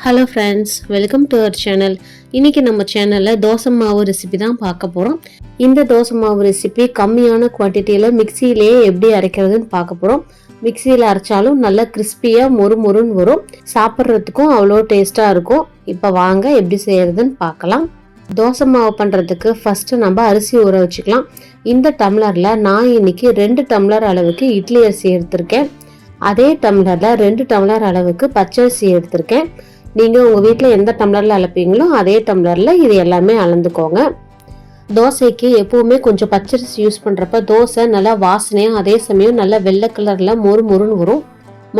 Hello friends, welcome to our channel. இன்றைக்கி நம்ம சேனலில் தோசை மாவு ரெசிபி தான் பார்க்க போகிறோம். இந்த தோசை மாவு ரெசிபி கம்மியான குவான்டிட்டியில் மிக்சியிலேயே எப்படி அரைக்கிறதுன்னு பார்க்க போகிறோம். மிக்சியில் அரைச்சாலும் நல்லா கிறிஸ்பியாக மொறுன்னு வரும், சாப்பிட்றதுக்கும் அவ்வளோ டேஸ்ட்டாக இருக்கும். இப்போ வாங்க எப்படி செய்கிறதுன்னு பார்க்கலாம். தோசை மாவு பண்ணுறதுக்கு ஃபஸ்ட்டு நம்ம அரிசி ஊற வச்சுக்கலாம். இந்த டம்ளரில் நான் இன்னைக்கு 2 டம்ளர் அளவுக்கு இட்லி அரிசி எடுத்திருக்கேன். அதே டம்ளரில் 2 டம்ளர் அளவுக்கு பச்சரிசி எடுத்திருக்கேன். நீங்கள் உங்கள் வீட்டில் எந்த டம்ளரில் அளப்பீங்களோ அதே டம்ளரில் இது எல்லாமே அளந்துக்கோங்க. தோசைக்கு எப்போவுமே கொஞ்சம் பச்சரிசி யூஸ் பண்ணுறப்ப தோசை நல்லா வாசனையாக, அதே சமயம் நல்லா வெள்ளை கலரில் மொறுன்னு வரும்.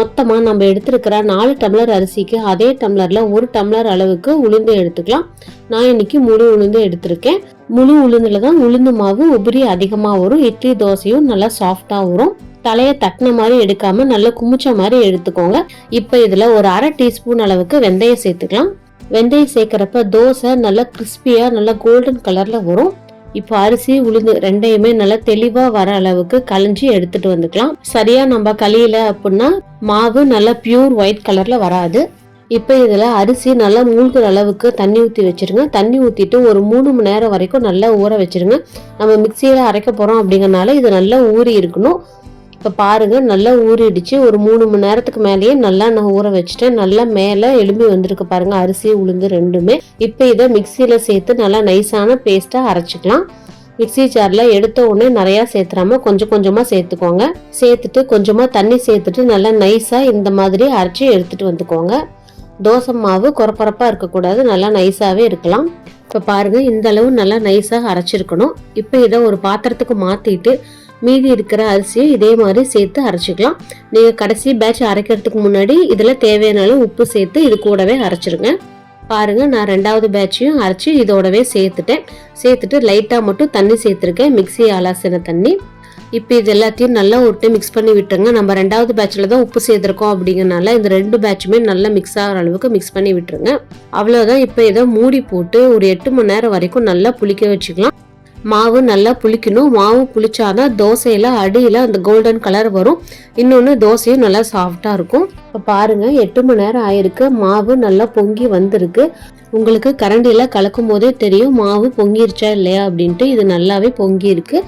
மொத்தமாக நம்ம எடுத்துருக்கிற 4 டம்ளர் அரிசிக்கு அதே டம்ளரில் 1 டம்ளர் அளவுக்கு உளுந்து எடுத்துக்கலாம். நான் இன்னைக்கு முழு உளுந்து எடுத்திருக்கேன். முழு உளுந்தில் தான் உளுந்து மாவு உபரி அதிகமாக வரும், இட்லி தோசையும் நல்லா சாஃப்டாக வரும். தலையை தட்டின மாதிரி எடுக்காம நல்லா குமிச்ச மாதிரி எடுத்துக்கோங்க. இப்போ இதில் ஒரு 1/2 டீஸ்பூன் அளவுக்கு வெந்தயம் சேர்த்துக்கலாம். வெந்தயம் சேர்க்குறப்ப தோசை நல்லா கிறிஸ்பியாக நல்லா கோல்டன் கலரில் வரும். இப்போ அரிசி உளுந்து ரெண்டையுமே நல்லா தெளிவாக வர அளவுக்கு களைஞ்சி எடுத்துட்டு வந்துக்கலாம். சரியாக நம்ம கழியில அப்படின்னா மாவு நல்லா பியூர் ஒயிட் கலரில் வராது. இப்போ இதில் அரிசி நல்லா மூழ்கிற அளவுக்கு தண்ணி ஊற்றி வச்சுருங்க. தண்ணி ஊற்றிட்டு ஒரு 3 மணி நேரம் வரைக்கும் நல்லா ஊற வச்சுருங்க. நம்ம மிக்சியில் அரைக்க போகிறோம் அப்படிங்கறனால இது நல்லா ஊறி இருக்கணும். இப்போ பாருங்கள், நல்லா ஊறிடுச்சு. ஒரு 3 மணி நேரத்துக்கு மேலேயே நல்லா நான் ஊற வச்சுட்டேன். நல்லா மேலே எலும்பி வந்திருக்கு பாருங்கள், அரிசி உளுந்து ரெண்டுமே. இப்போ இதை மிக்சியில் சேர்த்து நல்லா நைஸான பேஸ்ட்டாக அரைச்சிக்கலாம். மிக்சி ஜாரில் எடுத்த உடனே நிறையா சேர்த்துறாம கொஞ்சம் கொஞ்சமாக சேர்த்துக்கோங்க. சேர்த்துட்டு கொஞ்சமாக தண்ணி சேர்த்துட்டு நல்லா நைஸாக இந்த மாதிரி அரைச்சி எடுத்துகிட்டு வந்துக்கோங்க. தோசை மாவு கொரப்பாக இருக்கக்கூடாது, நல்லா நைஸாகவே இருக்கலாம். இப்போ பாருங்கள், இந்த அளவு நல்லா நைஸாக அரைச்சிருக்கணும். இப்போ இதை ஒரு பாத்திரத்துக்கு மாற்றிட்டு மீதி இருக்கிற அரிசியை இதே மாதிரி சேர்த்து அரைச்சிக்கலாம். நீங்கள் கடைசி பேட்ச் அரைக்கிறதுக்கு முன்னாடி இதில் தேவையான அளவு உப்பு சேர்த்து இது கூடவே அரைச்சிருங்க. பாருங்கள், நான் 2வது பேட்சையும் அரைச்சி இதோடவே சேர்த்துட்டு லைட்டாக மட்டும் தண்ணி சேர்த்துருக்கேன், மிக்சி அலசின தண்ணி. இப்போ இது எல்லாத்தையும் நல்லா ஒரு டைம் மிக்ஸ் பண்ணி விட்டுருங்க. நம்ம 2வது பேட்சில் தான் உப்பு சேர்த்துருக்கோம் அப்படிங்கிறனால இந்த 2 பேட்சுமே நல்லா மிக்ஸ் ஆகிற அளவுக்கு மிக்ஸ் பண்ணி விட்டுருங்க. அவ்வளோதான். இப்போ இதை மூடி போட்டு ஒரு 8 மணி நேரம் வரைக்கும் நல்லா புளிக்க வச்சுக்கலாம். மாவு நல்லா புளிக்கணும். மாவு புளிச்சாதான் தோசையில் அடியில் அந்த கோல்டன் கலர் வரும். இன்னொன்று தோசையும் நல்லா சாஃப்டாக இருக்கும். இப்போ பாருங்கள், 8 மணி நேரம் ஆயிருக்கு. மாவு நல்லா பொங்கி வந்திருக்கு. உங்களுக்கு கரண்டியில் கலக்கும் போதே தெரியும் மாவு பொங்கிருச்சா இல்லையா அப்படின்ட்டு. இது நல்லாவே பொங்கி இருக்கு.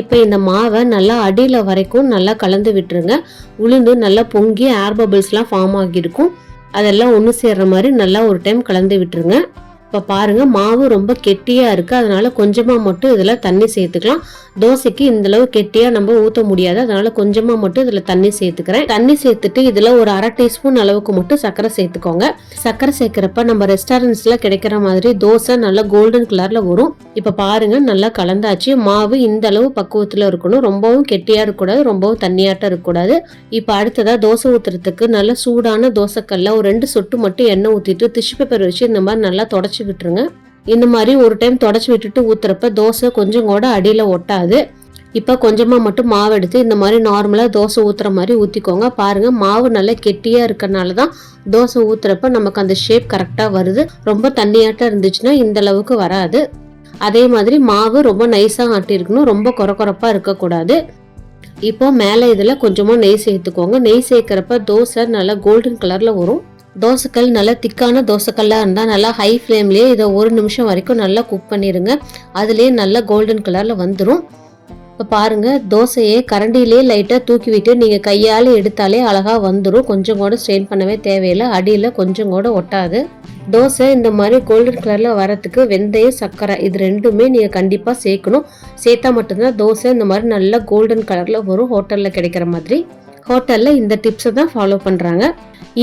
இப்போ இந்த மாவை நல்லா அடியில் வரைக்கும் நல்லா கலந்து விட்டுருங்க. உளுந்து நல்லா பொங்கி ஏர் பபிள்ஸ்லாம் ஃபார்ம் ஆகியிருக்கும். அதெல்லாம் ஒன்று சேர்ற மாதிரி நல்லா ஒரு டைம் கலந்து விட்டுருங்க. இப்போ பாருங்கள், மாவு ரொம்ப கெட்டியாக இருக்குது, அதனால் கொஞ்சமாக மட்டும் இதில் தண்ணி சேர்த்துக்கலாம். தோசைக்கு இந்தளவு கெட்டியாக நம்ம ஊற்ற முடியாது, அதனால் கொஞ்சமாக மட்டும் இதில் தண்ணி சேர்த்துக்கிறேன். தண்ணி சேர்த்துட்டு இதில் ஒரு 1/2 டீஸ்பூன் அளவுக்கு மட்டும் சர்க்கரை சேர்த்துக்கோங்க. சர்க்கரை சேர்க்குறப்ப நம்ம ரெஸ்டாரண்ட்ஸில் கிடைக்கிற மாதிரி தோசை நல்லா கோல்டன் கலரில் வரும். இப்போ பாருங்கள், நல்லா கலந்தாச்சு. மாவு இந்த அளவு பக்குவத்தில் இருக்கணும், ரொம்பவும் கெட்டியாக இருக்கக்கூடாது, ரொம்பவும் தண்ணியாட்டம் இருக்கக்கூடாது. இப்போ அடுத்ததாக தோசை ஊற்றுறதுக்கு நல்ல சூடான தோசைக்கல்ல ஒரு 2 சொட்டு மட்டும் எண்ணெய் ஊற்றிட்டு டிஷ்யூ பேப்பர் வச்சு இந்த மாதிரி நல்லா தொடச்சி விட்டுருங்க. இந்த மாதிரி ஒரு டைம் தொடச்சி விட்டுட்டு ஊத்துறப்ப தோசை கொஞ்சம் கூட அடியில் ஒட்டாது. இப்போ கொஞ்சமாக மட்டும் மாவு எடுத்து இந்த மாதிரி நார்மலாக தோசை ஊற்றுற மாதிரி ஊற்றிக்கோங்க. பாருங்கள், மாவு நல்லா கெட்டியாக இருக்கறனால தான் தோசை ஊற்றுறப்ப நமக்கு அந்த ஷேப் கரெக்டாக வருது. ரொம்ப தண்ணியாட்டம் இருந்துச்சுன்னா இந்த அளவுக்கு வராது. அதே மாதிரி மாவு ரொம்ப நைஸாக ஆட்டியிருக்கணும், ரொம்ப கொரப்பாக இருக்கக்கூடாது. இப்போ மேலே இதில் கொஞ்சமாக நெய் சேர்த்துக்கோங்க. நெய் சேர்க்குறப்ப தோசை நல்லா கோல்டன் கலரில் வரும். தோசைக்கல் நல்லா திக்கான தோசைக்கல்லாக இருந்தால் நல்லா ஹை ஃப்ளேம்லேயே இதை 1 நிமிஷம் வரைக்கும் நல்லா குக் பண்ணிடுங்க. அதுலேயே நல்லா கோல்டன் கலரில் வந்துடும். இப்போ பாருங்கள், தோசையை கரண்டிலே லைட்டாக தூக்கி விட்டு நீங்கள் கையால் எடுத்தாலே அழகாக வந்துடும். கொஞ்சம் கூட ஸ்ட்ரெயின் பண்ணவே தேவையில்லை, அடியில் கொஞ்சம் கூட ஒட்டாது. தோசை இந்த மாதிரி கோல்டன் கலரில் வரத்துக்கு வெந்தயம், சர்க்கரை இது ரெண்டுமே நீங்கள் கண்டிப்பாக சேர்க்கணும். சேர்த்தா மட்டும்தான் தோசை இந்த மாதிரி நல்லா கோல்டன் கலரில் வரும், ஹோட்டலில் கிடைக்கிற மாதிரி. ஹோட்டலில் இந்த டிப்ஸை தான் ஃபாலோ பண்ணுறாங்க.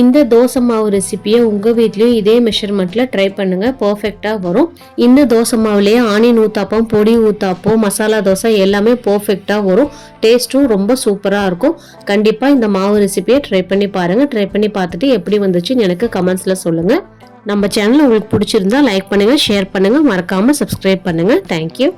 இந்த தோசை மாவு ரெசிபியை உங்கள் வீட்லேயும் இதே மெஷர்மெண்ட்டில் ட்ரை பண்ணுங்கள், பர்ஃபெக்டாக வரும். இந்த தோசை மாவுலேயே ஆனியன் ஊத்தாப்பம், பொடி ஊத்தாப்பம், மசாலா தோசை எல்லாமே பர்ஃபெக்டாக வரும். டேஸ்ட்டும் ரொம்ப சூப்பராக இருக்கும். கண்டிப்பாக இந்த மாவு ரெசிபியை ட்ரை பண்ணி பாருங்கள். ட்ரை பண்ணி பார்த்துட்டு எப்படி வந்துச்சுன்னு எனக்கு கமெண்ட்ஸில் சொல்லுங்கள். நம்ம சேனல் உங்களுக்கு பிடிச்சிருந்தா லைக் பண்ணுங்கள், ஷேர் பண்ணுங்கள், மறக்காமல் சப்ஸ்கிரைப் பண்ணுங்கள். தேங்க்யூ.